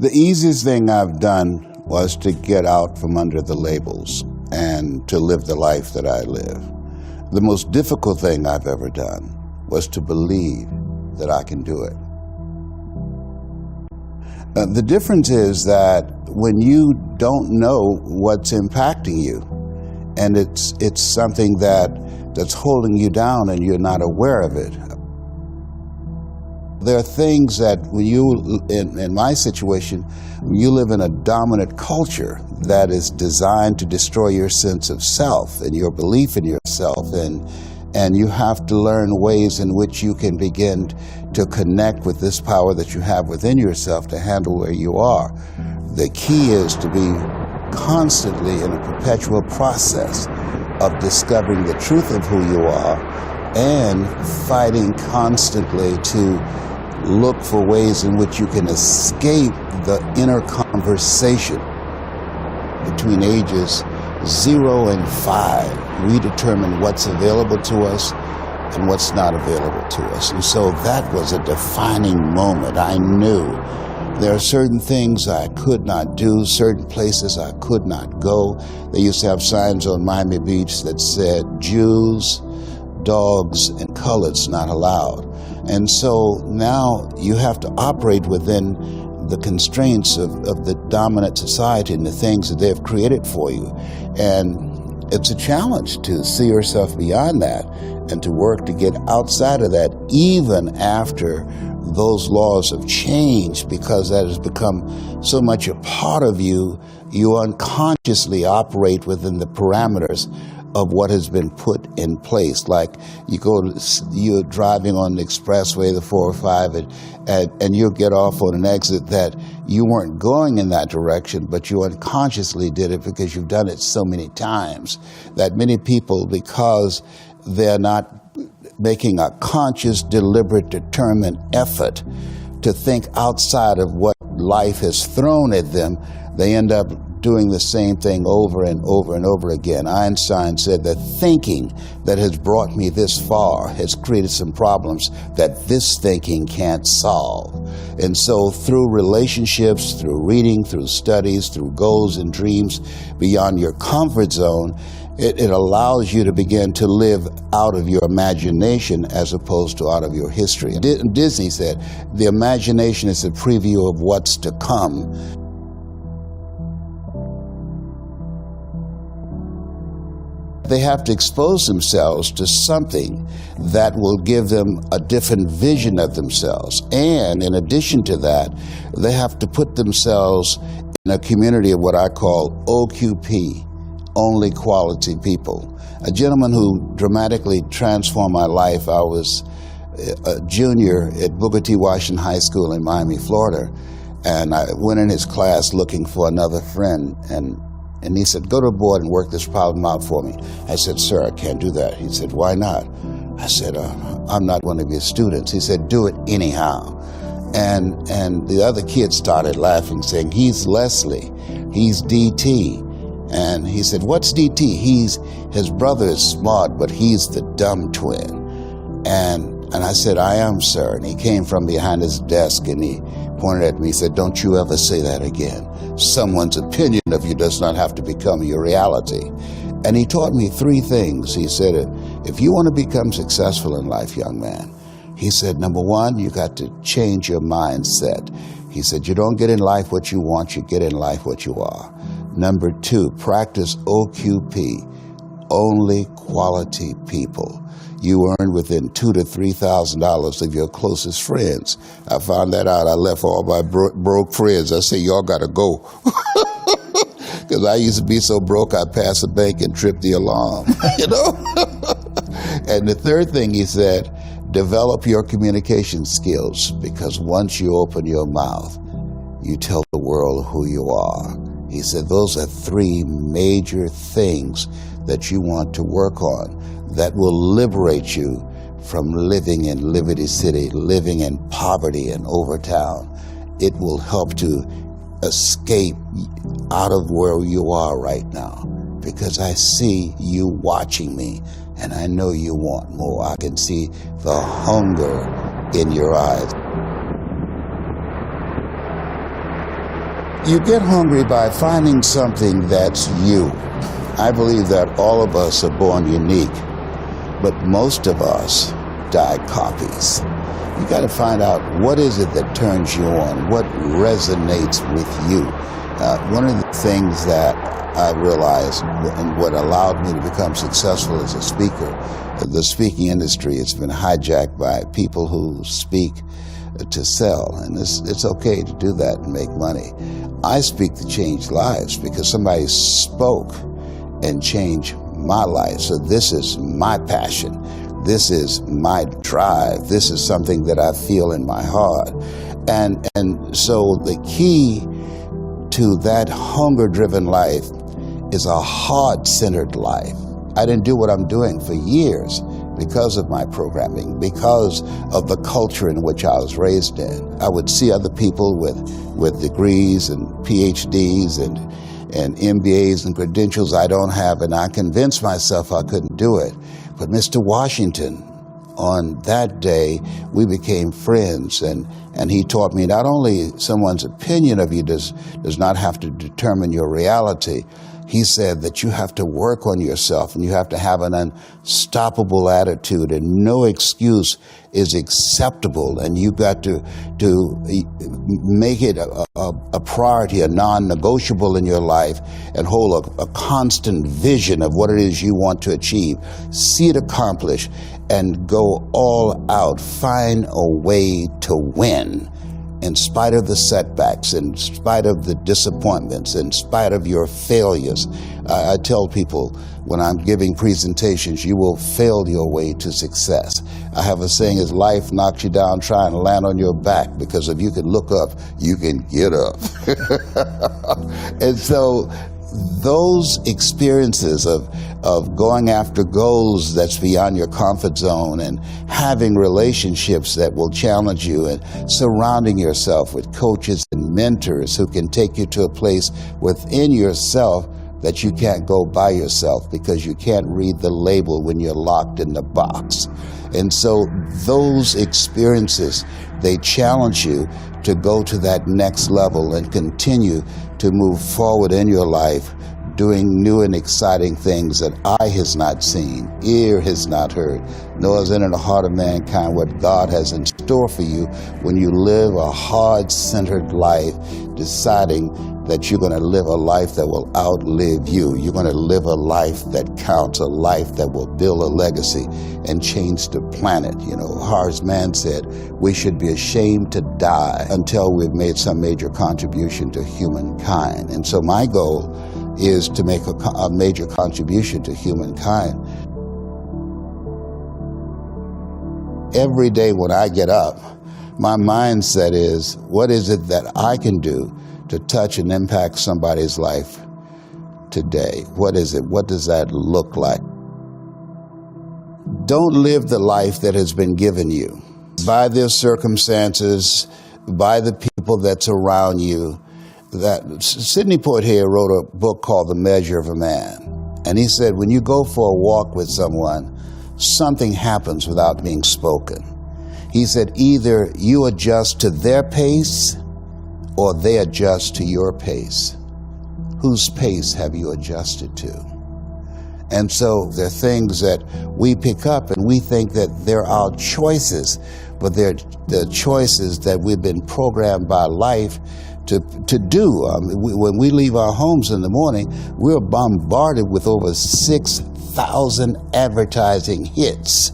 The easiest thing I've done was to get out from under the labels and to live the life that I live. The most difficult thing I've ever done was to believe that I can do it. The difference is that when you don't know what's impacting you, and it's something that's holding you down and you're not aware of it. There are things that when you, in my situation, when you live in a dominant culture that is designed to destroy your sense of self and your belief in yourself, and you have to learn ways in which you can begin to connect with this power that you have within yourself to handle where you are. The key is to be constantly in a perpetual process of discovering the truth of who you are and fighting constantly to look for ways in which you can escape the inner conversation between ages 0 and 5. We determine what's available to us and what's not available to us. And so that was a defining moment. I knew there are certain things I could not do, certain places I could not go. They used to have signs on Miami Beach that said, Jews, dogs, and coloreds not allowed. And so now you have to operate within the constraints of the dominant society and the things that they've created for you. And it's a challenge to see yourself beyond that and to work to get outside of that even after those laws have changed, because that has become so much a part of you, you unconsciously operate within the parameters of what has been put in place. Like you're driving on the expressway, the 405, and you'll get off on an exit that you weren't going in that direction, but you unconsciously did it because you've done it so many times that many people, because they're not making a conscious, deliberate, determined effort to think outside of what life has thrown at them, they end up doing the same thing over and over and over again. Einstein said that thinking that has brought me this far has created some problems that this thinking can't solve. And so through relationships, through reading, through studies, through goals and dreams beyond your comfort zone, it allows you to begin to live out of your imagination as opposed to out of your history. Disney said, the imagination is a preview of what's to come. They have to expose themselves to something that will give them a different vision of themselves. And in addition to that, they have to put themselves in a community of what I call OQP, only quality people. A gentleman who dramatically transformed my life, I was a junior at Booker T. Washington High School in Miami, Florida, and I went in his class looking for another friend, and he said, go to the board and work this problem out for me. I said, sir, I can't do that. He said, why not? I said, I'm not one of your students. He said, do it anyhow. And the other kids started laughing, saying, he's Leslie, he's DT. And he said, what's DT? His brother is smart, but he's the dumb twin. And I said, I am, sir. And he came from behind his desk and he pointed at me. He said, don't you ever say that again. Someone's opinion of you does not have to become your reality. And he taught me 3 things. He said, if you want to become successful in life, young man, he said, number 1, you got to change your mindset. He said, you don't get in life what you want, you get in life what you are. Number 2, practice OQP, only quality people. You earn within $2,000 to $3,000 of your closest friends. I found that out. I left all my broke friends. I said, y'all got to go. Because I used to be so broke, I'd pass a bank and trip the alarm, you know? And the 3rd thing he said, develop your communication skills, because once you open your mouth, you tell the world who you are. He said, those are 3 major things that you want to work on that will liberate you from living in Liberty City, living in poverty in Overtown. It will help to escape out of where you are right now, because I see you watching me and I know you want more. I can see the hunger in your eyes. You get hungry by finding something that's you. I believe that all of us are born unique, but most of us die copies. You got to find out what is it that turns you on, what resonates with you. One of the things that I realized and what allowed me to become successful as a speaker, the speaking industry has been hijacked by people who speak to sell, and it's okay to do that and make money. I speak to change lives because somebody spoke and changed my life. So this is my passion. This is my drive. This is something that I feel in my heart. And so the key to that hunger-driven life is a heart-centered life. I didn't do what I'm doing for years because of my programming, because of the culture in which I was raised in. I would see other people with degrees and PhDs and MBAs and credentials I don't have, and I convinced myself I couldn't do it. But Mr. Washington, on that day, we became friends, and he taught me not only someone's opinion of you does not have to determine your reality. He said that you have to work on yourself and you have to have an unstoppable attitude, and no excuse is acceptable, and you got to make it a priority, a non-negotiable in your life, and hold a constant vision of what it is you want to achieve. See it accomplished and go all out. Find a way to win. In spite of the setbacks, in spite of the disappointments, in spite of your failures. I tell people when I'm giving presentations, you will fail your way to success. I have a saying, as life knocks you down, try and land on your back, because if you can look up, you can get up. And so those experiences of going after goals that's beyond your comfort zone, and having relationships that will challenge you, and surrounding yourself with coaches and mentors who can take you to a place within yourself that you can't go by yourself, because you can't read the label when you're locked in the box. And so those experiences, they challenge you to go to that next level and continue to move forward in your life, doing new and exciting things that eye has not seen, ear has not heard, nor has entered the heart of mankind what God has in store for you when you live a heart-centered life, deciding that you're going to live a life that will outlive you. You're going to live a life that counts, a life that will build a legacy and change the planet. You know, Horace Mann said, we should be ashamed to die until we've made some major contribution to humankind. And so my goal is to make a major contribution to humankind. Every day when I get up, my mindset is, what is it that I can do to touch and impact somebody's life today? What is it? What does that look like? Don't live the life that has been given you by their circumstances, by the people that's around you. That Sidney Poitier wrote a book called The Measure of a Man. And he said, when you go for a walk with someone, something happens without being spoken. He said, either you adjust to their pace or they adjust to your pace. Whose pace have you adjusted to? And so there are things that we pick up and we think that they're our choices, but they're the choices that we've been programmed by life to do. When we leave our homes in the morning, we're bombarded with over 6,000 advertising hits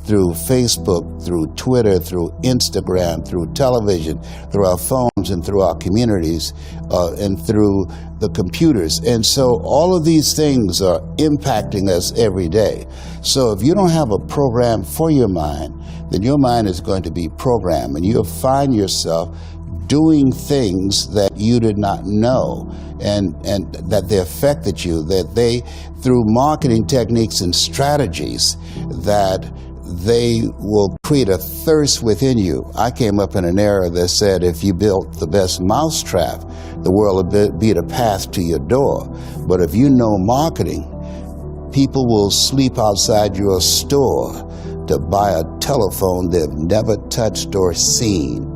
through Facebook, through Twitter, through Instagram, through television, through our phones and through our communities, and through the computers. And so all of these things are impacting us every day. So if you don't have a program for your mind, then your mind is going to be programmed, and you'll find yourself doing things that you did not know, and that they affected you, that they, through marketing techniques and strategies, that they will create a thirst within you. I came up in an era that said if you built the best mousetrap, the world would be the path to your door. But if you know marketing, people will sleep outside your store to buy a telephone they've never touched or seen.